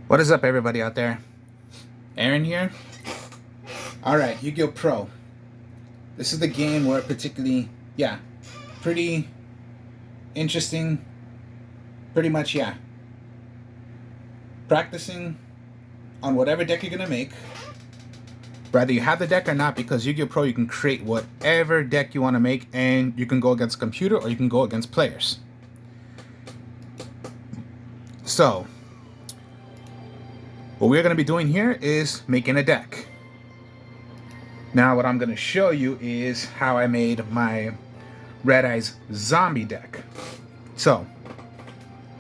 What is up, everybody out there? Aaron here. Alright, Yu-Gi-Oh! Pro. This is the game where particularly, pretty interesting. Pretty much, practicing on whatever deck you're going to make. Whether you have the deck or not, because Yu-Gi-Oh! Pro, you can create whatever deck you want to make, and you can go against a computer or you can go against players. So, what we're going to be doing here is making a deck. Now, what I'm going to show you is how I made my Red Eyes zombie deck. So,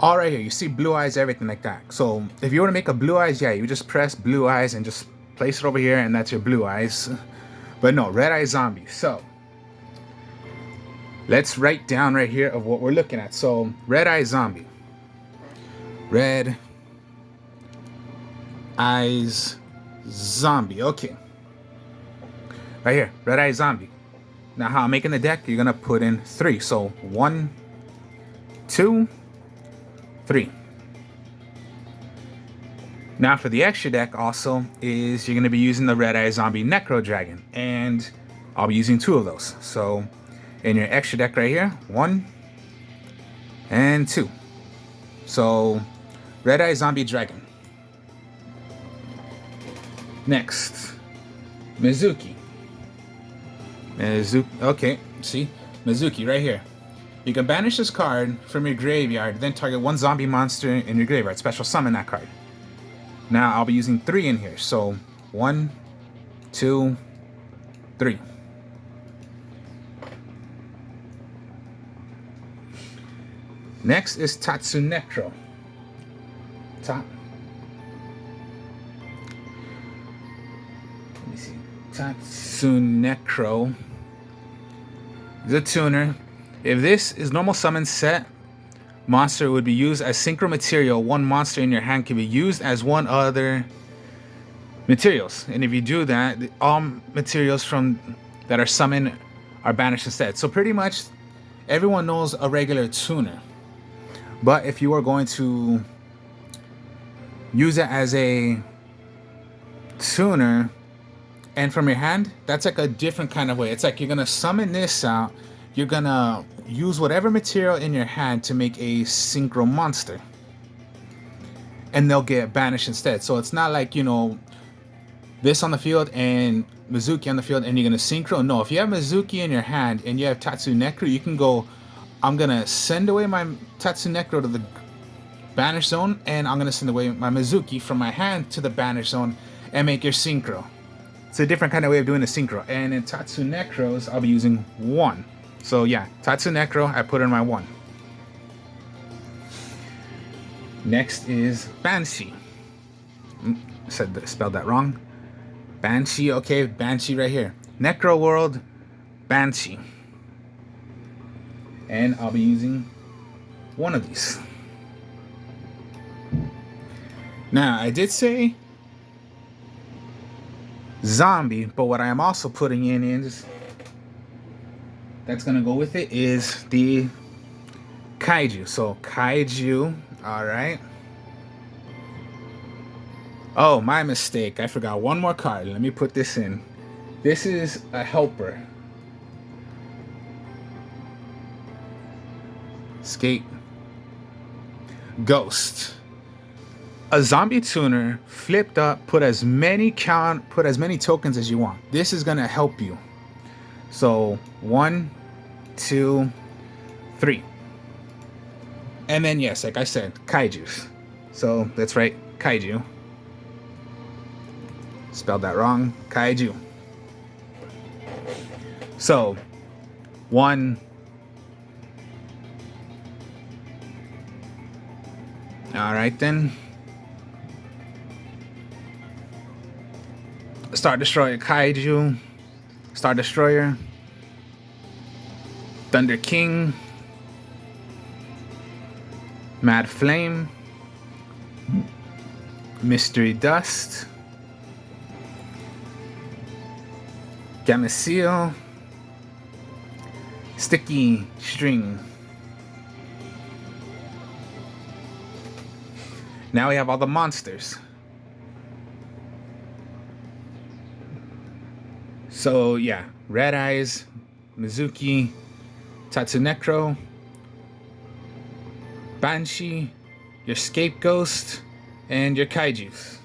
all right here, you see blue eyes, everything like that. So, if you were to make a blue eyes, you just press blue eyes and just place it over here, and that's your blue eyes. But no, Red Eyes zombie. So, let's write down right here of what we're looking at. So, Red Eyes zombie. Red Eyes zombie. Okay. Right here, Red Eyes zombie. Now, how I'm making the deck, you're gonna put in 3. So 1, 2, 3. Now, for the extra deck, also is you're gonna be using the Red Eyes zombie Necro Dragon, and I'll be using 2 of those. So, in your extra deck right here, 1 and 2. So, Red Eyes zombie Dragon. Next, Mizuki. Okay, see? Mizuki right here. You can banish this card from your graveyard, then target 1 zombie monster in your graveyard. Special summon that card. Now, I'll be using 3 in here. So, 1, 2, 3. Next is Tatsunekro. Let me see. Tatsunekro. The tuner. If this is normal summon set, monster would be used as synchro material. 1 monster in your hand can be used as 1 other materials. And if you do that, all materials from that are summoned are banished instead. So pretty much everyone knows a regular tuner. But if you are going to use it as a tuner and from your hand, that's like a different kind of way. It's like you're gonna summon this out, you're gonna use whatever material in your hand to make a synchro monster, and they'll get banished instead. So it's not like, this on the field and Mizuki on the field and you're gonna synchro. No, if you have Mizuki in your hand and you have Tatsunekro, you can go, I'm gonna send away my Tatsunekro to the banish zone, and I'm gonna send away my Mizuki from my hand to the banish zone and make your synchro. It's a different kind of way of doing the synchro. And in Tatsunekros, I'll be using 1. So Tatsunekro, I put in my 1. Next is Banshee. Spelled that wrong. Banshee, okay, Banshee right here. Necro World, Banshee. And I'll be using 1 of these. Now, I did say zombie, but what I am also putting in is, that's gonna go with it, is the kaiju. So kaiju, all right. Oh, my mistake. I forgot 1 more card. Let me put this in. This is a helper. Escape. Ghost. A zombie tuner flipped up, put as many tokens as you want. This is gonna help you. So 1, 2, 3. And then yes, like I said, kaijus. So that's right, kaiju. Spelled that wrong. Kaiju. So 1. All right then. Star Destroyer Kaiju, Star Destroyer, Thunder King, Mad Flame, Mystery Dust, Gameciel, Sticky String, Now we have all the monsters. So yeah, Red Eyes, Mizuki, Tatsunekro, Banshee, your Scapegoat, and your Kaijus.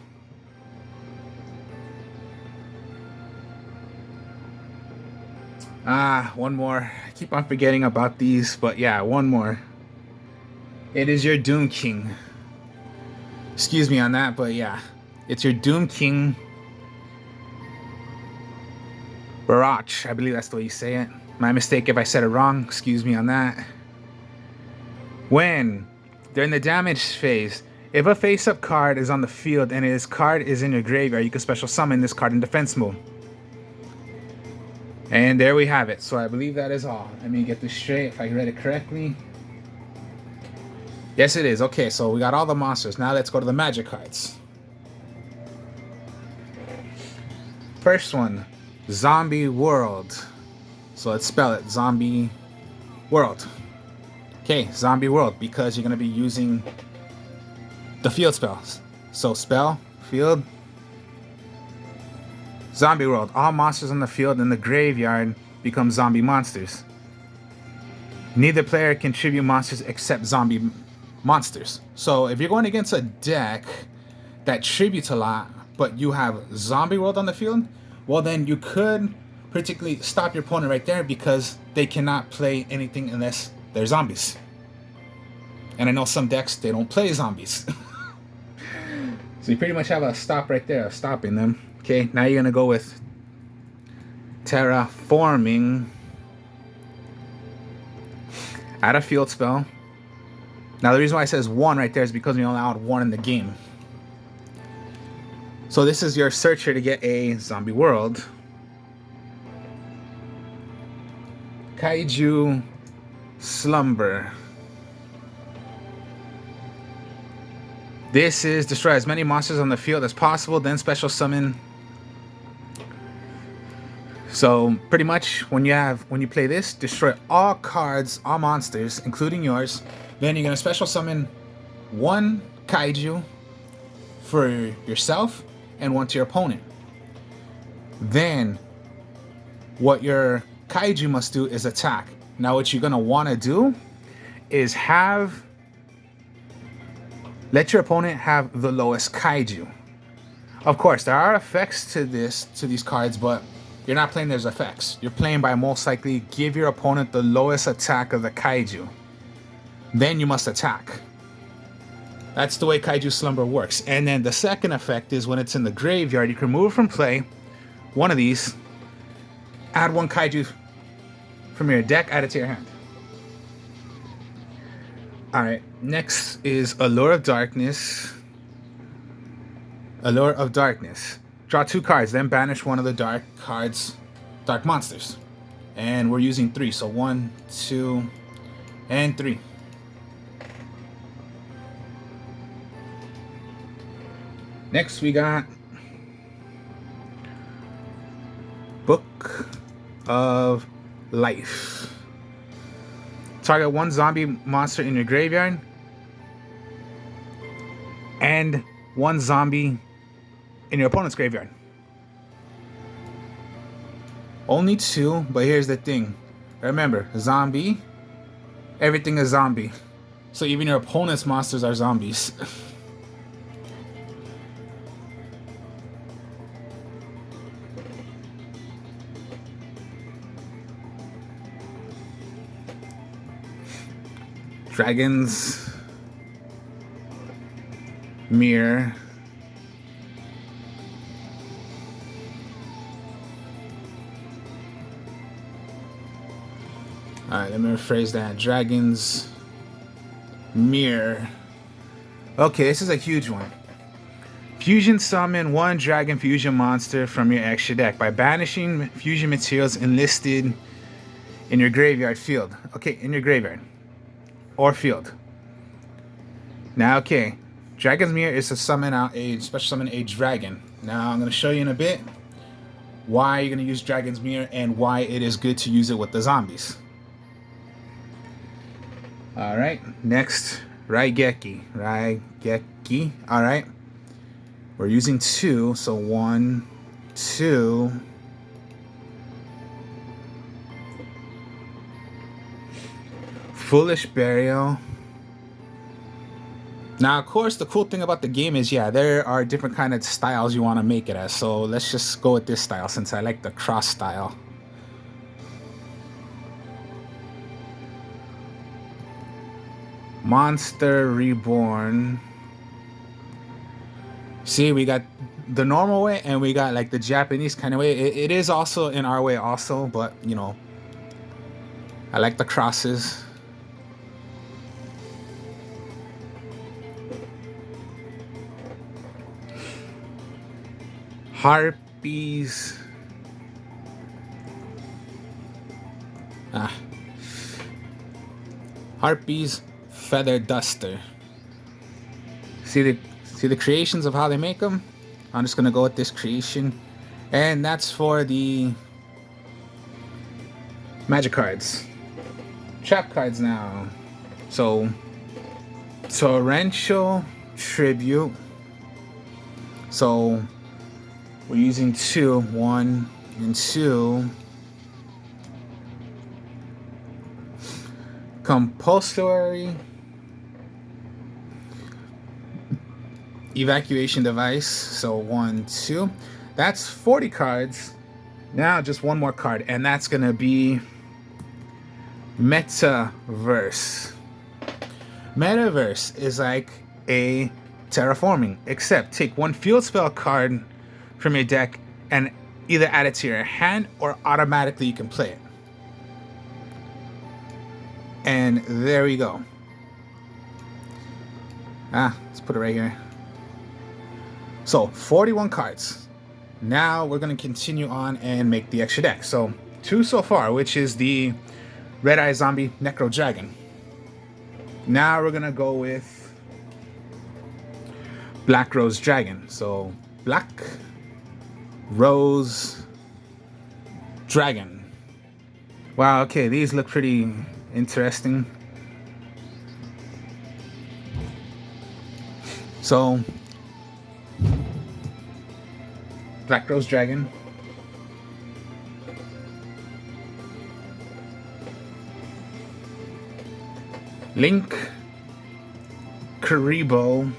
One more. I keep on forgetting about these, but yeah, one more. It is your Doom King. Excuse me on that, but yeah. It's your Doom King Barach. I believe that's the way you say it. My mistake if I said it wrong. Excuse me on that. When, during the damage phase, if a face-up card is on the field and this card is in your graveyard, you can special summon this card in defense mode. And there we have it. So I believe that is all. Let me get this straight if I read it correctly. Yes, it is. Okay, so we got all the monsters. Now let's go to the magic cards. First one, Zombie World. So let's spell it, Zombie World. Okay, Zombie World, because you're going to be using the field spells. So spell, field, Zombie World. All monsters on the field in the graveyard become zombie monsters. Neither player can tribute monsters except zombie monsters. So if you're going against a deck that tributes a lot, but you have Zombie World on the field, well then you could particularly stop your opponent right there because they cannot play anything unless they're zombies. And I know some decks, they don't play zombies. So you pretty much have a stop right there, stopping them. Okay, now you're going to go with Terraforming. Add a field spell. Now the reason why it says 1 right there is because we only allowed 1 in the game. So this is your searcher to get a Zombie World. Kaiju Slumber. This is destroy as many monsters on the field as possible, then special summon. So pretty much when you play this, destroy all cards, all monsters, including yours. Then you're gonna special summon 1 kaiju for yourself and 1 to your opponent. Then what your kaiju must do is attack. Now what you're gonna wanna do is let your opponent have the lowest kaiju. Of course, there are effects to these cards, but you're not playing those effects. You're playing by most likely give your opponent the lowest attack of the kaiju. Then you must attack. That's the way Kaiju Slumber works. And then the second effect is when it's in the graveyard, you can remove from play one of these, add 1 kaiju from your deck, add it to your hand. Alright, next is Allure of Darkness. Allure of Darkness. Draw 2 cards, then banish 1 of the dark cards, dark monsters. And we're using 3, so 1, 2, and 3. Next we got Book of Life. Target 1 zombie monster in your graveyard and 1 zombie in your opponent's graveyard. Only 2, but here's the thing. Remember, zombie, everything is zombie. So even your opponent's monsters are zombies. Dragons, Mirror, alright, let me rephrase that. Dragons, Mirror. Okay, this is a huge one. Fusion summon 1 dragon fusion monster from your extra deck by banishing fusion materials enlisted in your graveyard field. Okay, in your graveyard or field. Now, okay, Dragon's Mirror is to summon out a special summon a dragon. Now, I'm going to show you in a bit why you're going to use Dragon's Mirror and why it is good to use it with the zombies. Alright, next Raigeki. All right. We're using 2, so 1, 2. Foolish Burial. Now, of course, the cool thing about the game is, yeah, there are different kind of styles you want to make it as. So let's just go with this style since I like the cross style. Monster Reborn. See, we got the normal way and we got like the Japanese kind of way. It is also in our way also, but you know, I like the crosses. Harpies. Harpies Feather Duster. See the creations of how they make them? I'm just gonna go with this creation. And that's for the magic cards. Trap cards now. So Torrential Tribute. So we're using 2, 1 and 2. Compulsory Evacuation Device. So 1, 2. That's 40 cards. Now just one more card, and that's gonna be Metaverse. Metaverse is like a terraforming, except take one field spell card from your deck and either add it to your hand or automatically you can play it. And there we go. Let's put it right here. So 41 cards. Now we're going to continue on and make the extra deck. So 2 so far, which is the Red Eye Zombie Necro Dragon. Now we're going to go with Black Rose Dragon. So Black Rose Dragon. Wow, okay, these look pretty interesting. So Black Rose Dragon. Link Karibo.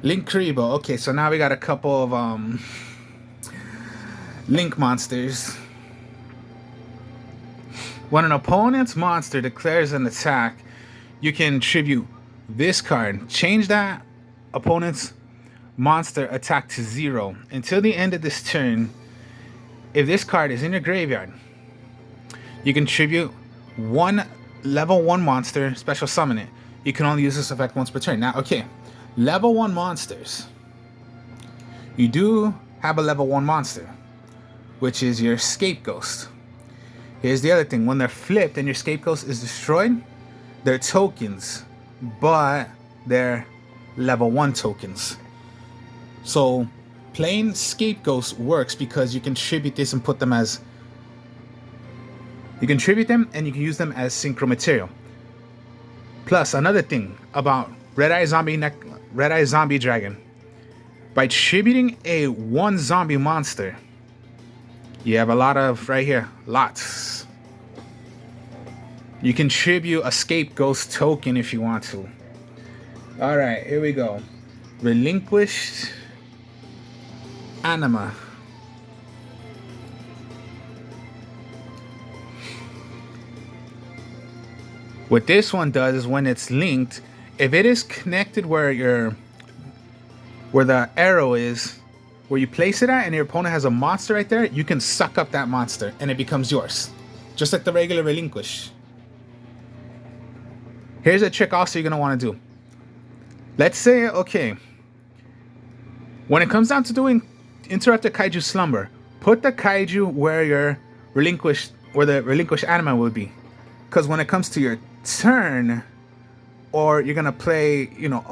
Link Karibo. Okay, so now we got a couple of Link monsters. When an opponent's monster declares an attack, you can tribute this card. Change that opponent's monster attack to 0 until the end of this turn. If this card is in your graveyard, you can tribute one level 1 monster, special summon it. You can only use this effect once per turn. Now, okay, level 1 monsters. You do have a level 1 monster, which is your Scapegoat. Here's the other thing. When they're flipped and your Scapegoat is destroyed, they're tokens, but they're level 1 tokens. So playing Scapegoats works because you can tribute this and put them as... You can tribute them and you can use them as synchro material. Plus, another thing about Red Eye Zombie Dragon. By tributing a 1 zombie monster, you have a lot of, right here, lots. You can tribute a Scapegoat token if you want to. Alright, here we go. Relinquished Anima. What this one does is when it's linked, if it is connected where the arrow is, where you place it at, and your opponent has a monster right there, you can suck up that monster and it becomes yours. Just like the regular Relinquish. Here's a trick also you're going to want to do. Let's say, okay, when it comes down to doing Interrupted Kaiju Slumber, put the Kaiju where the Relinquished Anima would be. Because when it comes to your turn, or you're going to play, you know,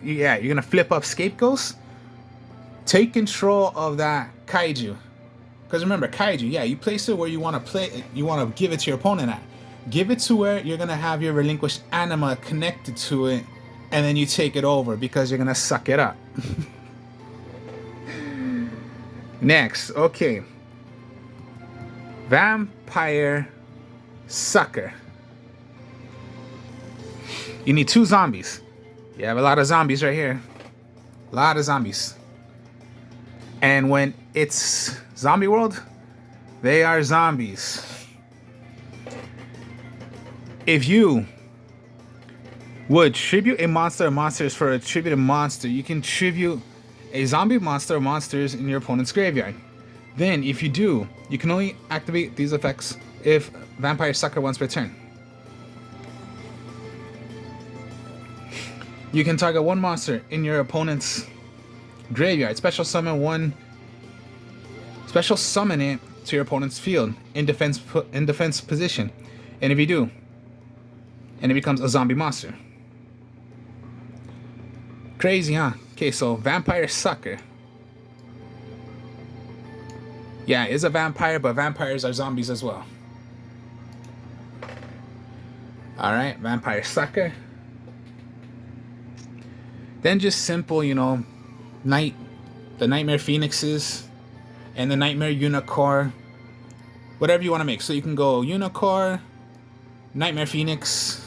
you're going to flip up Scapegoats, Take control of that kaiju. Because remember, kaiju, yeah, you place it where you want to play. You want to give it to your opponent at. Give it to where you're gonna have your relinquished anima connected to it, and then you take it over because you're gonna suck it up. Next, okay. Vampire Sucker. You need 2 zombies. You have a lot of zombies right here. A lot of zombies. And when it's zombie world, they are zombies. If you would tribute a monster or monsters for a tributed monster, you can tribute a zombie monster or monsters in your opponent's graveyard. Then, if you do, you can only activate these effects if Vampire Sucker once per turn. You can target 1 monster in your opponent's graveyard. Special summon it to your opponent's field in defense position. And if you do, and it becomes a zombie monster. Crazy, huh? Okay, so Vampire Sucker. Yeah, it's a vampire, but vampires are zombies as well. Alright, Vampire Sucker. Then just simple, you know, the Nightmare Phoenixes and the Nightmare Unicorn. Whatever you want to make. So you can go Unicorn, Nightmare Phoenix.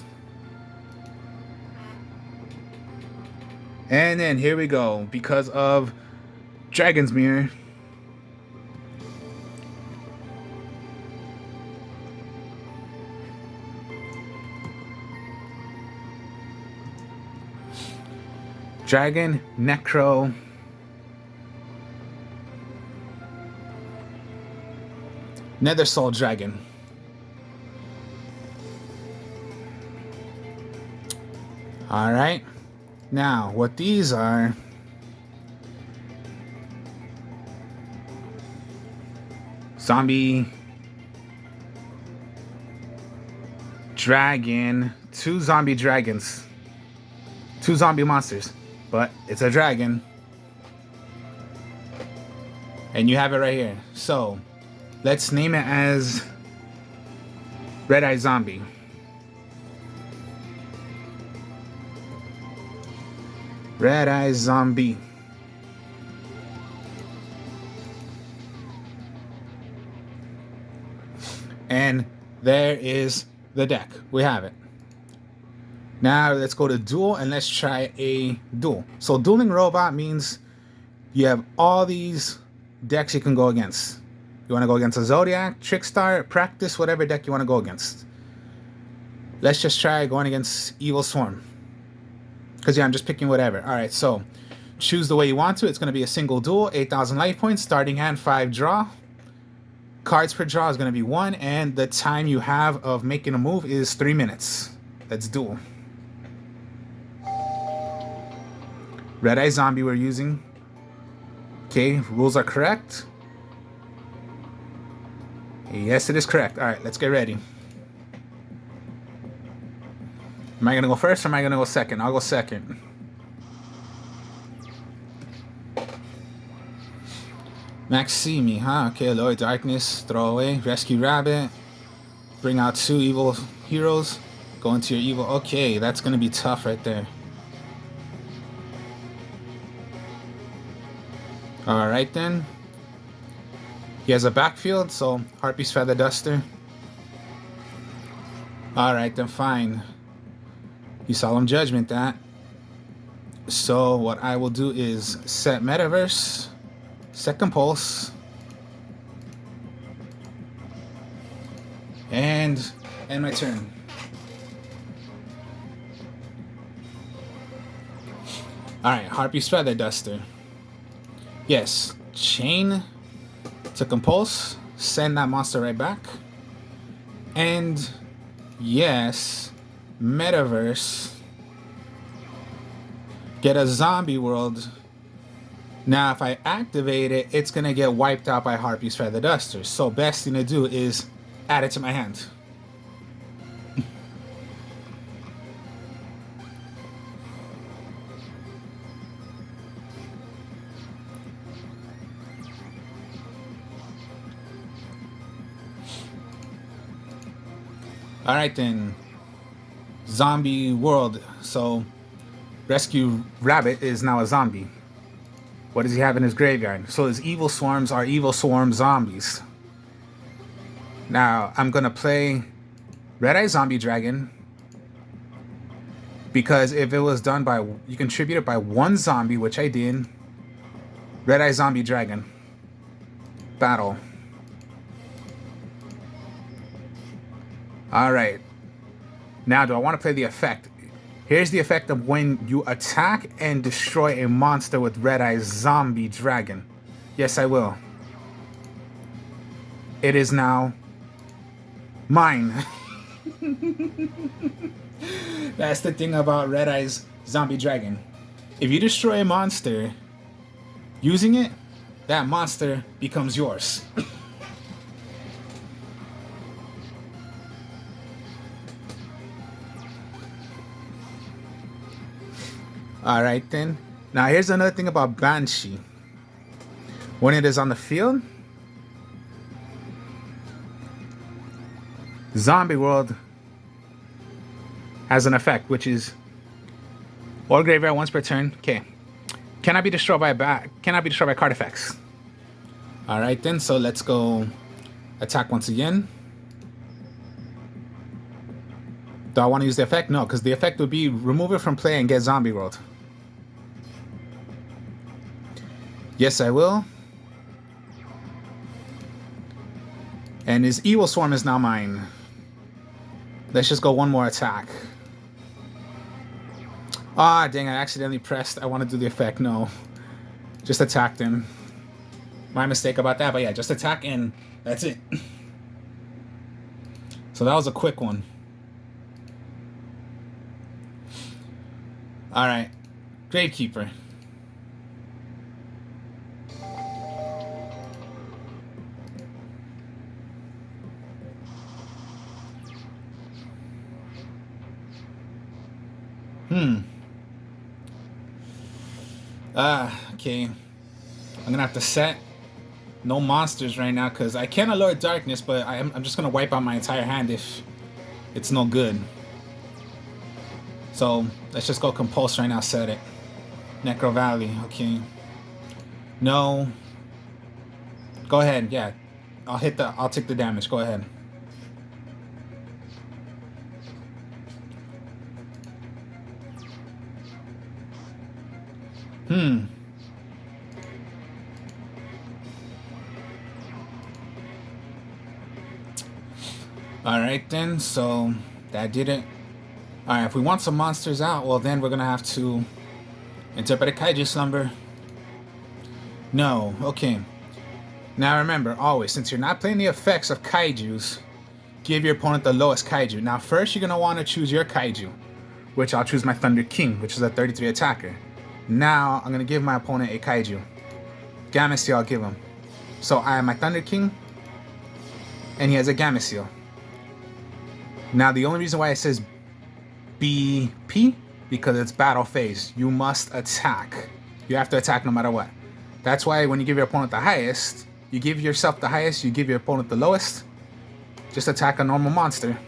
And then here we go. Because of Dragon's Mirror. Dragon, Necro. Nether Soul Dragon. Alright. Now, what these are... Zombie... Dragon. 2 zombie dragons. 2 zombie monsters. But it's a dragon. And you have it right here. So, let's name it as Red Eye Zombie. Red Eye Zombie. And there is the deck. We have it. Now let's go to duel and let's try a duel. So dueling robot means you have all these decks you can go against. You want to go against a Zodiac, Trickstar, Practice, whatever deck you want to go against. Let's just try going against Evil Swarm. Because yeah, I'm just picking whatever. Alright, so choose the way you want to. It's going to be a single duel, 8,000 life points, starting hand 5 draw. Cards per draw is going to be 1, and the time you have of making a move is 3 minutes. Let's duel. Red Eye Zombie we're using. Okay, rules are correct. Yes, it is correct. Alright, let's get ready. Am I going to go first or am I going to go second? I'll go second. Maximi, huh? Okay, Allure of Darkness, throw away. Rescue Rabbit. Bring out 2 evil heroes. Go into your evil. Okay, that's going to be tough right there. Alright then. He has a backfield, so Harpy's Feather Duster. Alright then, fine. You Solemn Judgment that. So what I will do is set Metaverse, Second Pulse, and end my turn. Alright, Harpy's Feather Duster. Yes, chain to compulse, send that monster right back. And yes, Metaverse, get a zombie world. Now if I activate it, it's gonna get wiped out by Harpy's Feather Duster. So best thing to do is add it to my hand. Alright then. Zombie world. So, Rescue Rabbit is now a zombie. What does he have in his graveyard? So his evil swarms are evil swarm zombies. Now, I'm going to play Red Eye Zombie Dragon. Because if it was done by... You contribute it by one zombie, which I did. Red Eye Zombie Dragon. Battle. Alright. Now, do I want to play the effect? Here's the effect of when you attack and destroy a monster with Red Eye Zombie Dragon. Yes, I will. It is now mine. That's the thing about Red Eye's Zombie Dragon. If you destroy a monster using it, that monster becomes yours. Alright then. Now here's another thing about Banshee. When it is on the field, Zombie World has an effect, which is or graveyard once per turn. Okay. Cannot be destroyed by card effects. Alright then, so let's go attack once again. Do I want to use the effect? No, because the effect would be remove it from play and get Zombie World. Yes, I will. And his Evil Swarm is now mine. Let's just go one more attack. Ah, dang, I accidentally pressed. I want to do the effect. No. Just attacked him. My mistake about that, but yeah, just attack and that's it. So that was a quick one. Alright. Gravekeeper. Okay. I'm gonna have to set no monsters right now because I can Allure of Darkness, but I'm just gonna wipe out my entire hand if it's no good. So let's just go Compulse right now, set it. Necro Valley, okay. No. Go ahead, yeah. I'll take the damage, go ahead. Alright then, so that did it. Alright, if we want some monsters out, well then we're gonna have to interpret a Kaiju Slumber. No, okay. Now remember, always, since you're not playing the effects of Kaijus, give your opponent the lowest Kaiju. Now first you're gonna want to choose your Kaiju, which I'll choose my Thunder King, which is a 33 attacker. Now I'm gonna give my opponent a Kaiju. Gamma I'll give him. So I have my Thunder King, and he has a Gamma Seal. Now the only reason why it says BP, because it's battle phase. You must attack. You have to attack no matter what. That's why when you give your opponent the highest, you give yourself the highest, you give your opponent the lowest. Just attack a normal monster.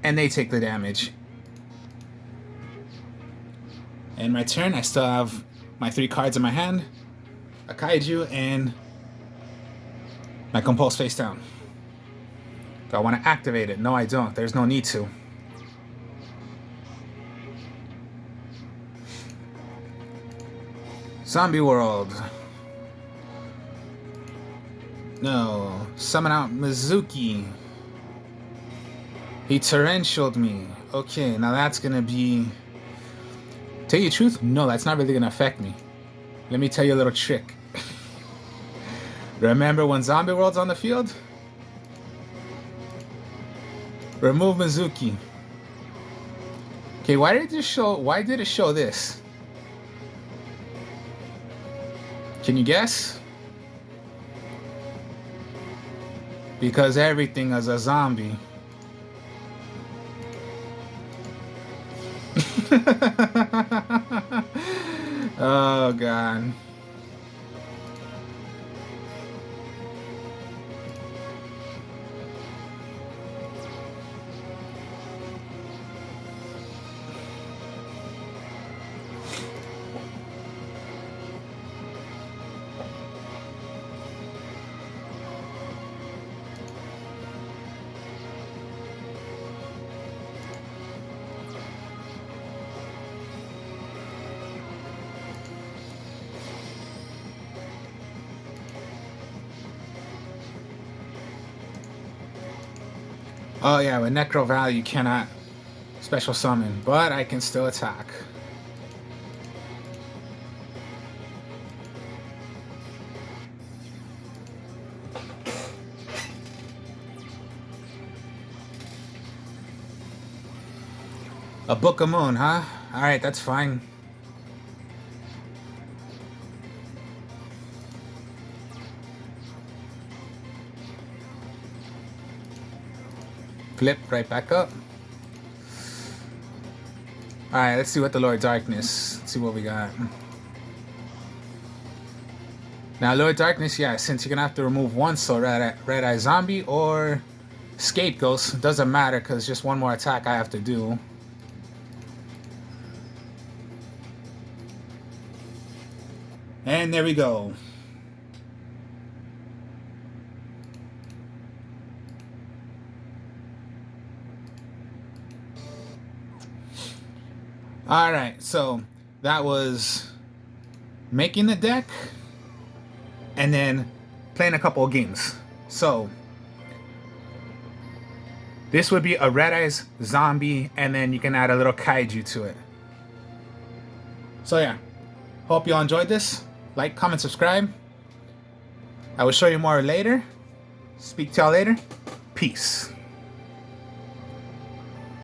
And they take the damage. And my turn, I still have my 3 cards in my hand. A Kaiju and my Compulse face down. Do I want to activate it? No, I don't. There's no need to. Zombie World. No. Summon out Mizuki. He torrentialed me. Okay, now that's gonna be... Tell you the truth? No, that's not really gonna affect me. Let me tell you a little trick. Remember when Zombie World's on the field? Remove Mizuki. Okay, why did it show this? Can you guess? Because everything is a zombie. Oh god. Oh yeah, with Necro Valley you cannot special summon, but I can still attack. A Book of Moon, huh? Alright, that's fine. Flip right back up. Alright, let's see what the Allure of Darkness. Let's see what we got. Now, Allure of Darkness, yeah, since you're gonna have to remove one soul, Red Eye Zombie or Scapegoat, doesn't matter because just one more attack I have to do. And there we go. Alright, so that was making the deck and then playing a couple of games. So this would be a Red Eyes Zombie, and then you can add a little kaiju to it. So yeah, hope you all enjoyed this. Like, comment, subscribe. I will show you more later. Speak to y'all later. Peace.